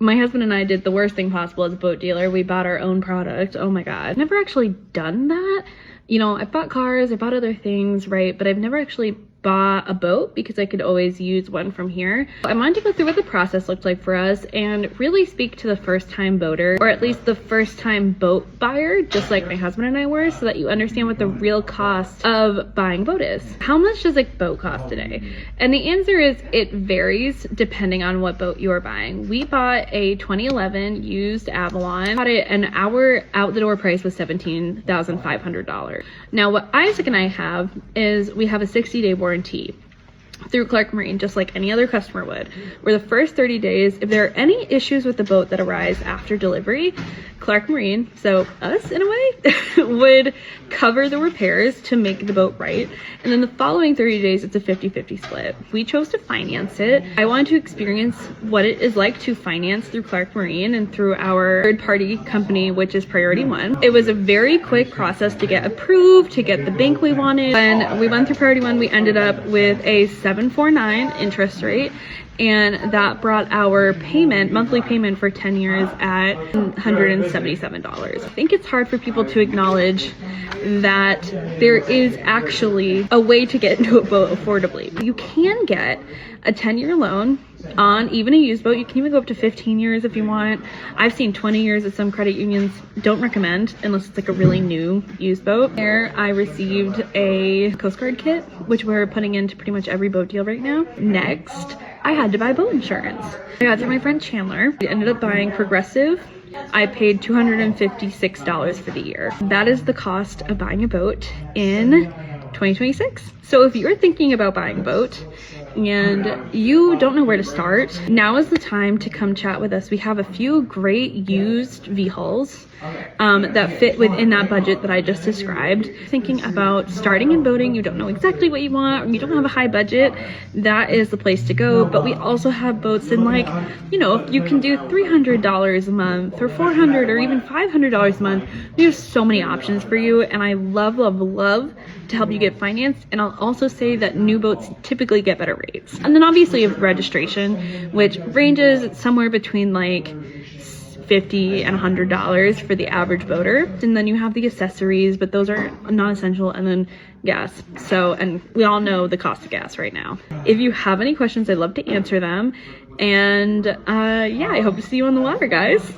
My husband and I did the worst thing possible as a boat dealer. We bought our own product. Oh my God. I've never actually done that. You know, I've bought cars, I've bought other things, right? But I've never actually bought a boat because I could always use one from here. I wanted to go through what the process looked like for us and really speak to the first time boater, or at least the first time boat buyer, just like my husband and I were, so that you understand what the real cost of buying a boat is. How much does a boat cost today? And the answer is it varies depending on what boat you're buying. We bought a 2011 used Avalon. Bought it, and our out the door price was $17,500. Now what Isaac and I have is we have a 60-day warranty through Clark Marine, just like any other customer would, where the first 30 days, if there are any issues with the boat that arise after delivery, Clark Marine, so us in a way, would cover the repairs to make the boat right. And then the following 30 days, it's a 50-50 split. We chose to finance it. I wanted to experience what it is like to finance through Clark Marine and through our third-party company, which is Priority One. It was a very quick process to get approved, to get the bank we wanted. When we went through Priority One, we ended up with a 7.49 interest rate, and that brought our payment, monthly payment for 10 years at $177. I think it's hard for people to acknowledge that there is actually a way to get into a boat affordably. You can get a 10-year loan on even a used boat. You can even go up to 15 years if you want. I've seen 20 years at some credit unions. Don't recommend unless it's like a really new used boat. There I received a Coast Guard kit, which we're putting into pretty much every boat deal right now. Next, I had to buy boat insurance. I got through my friend Chandler. I ended up buying Progressive. I paid $256 for the year. That is the cost of buying a boat in 2026. So if you're thinking about buying a boat and you don't know where to start, now is the time to come chat with us. We have a few great used V-hulls that fit within that budget that I just described. Thinking about starting in boating, you don't know exactly what you want, or you don't have a high budget, that is the place to go. But we also have boats in, like, you know, you can do $300 a month or $400 or even $500 a month. We have so many options for you, and I love, love, love to help you get financed. And I'll also say that new boats typically get better rates. And then obviously you have registration, which ranges somewhere between like $50 and $100 for the average boater. And then you have the accessories, but those are non-essential, and then gas. So, and we all know the cost of gas right now. If you have any questions, I'd love to answer them. And yeah, I hope to see you on the water, guys.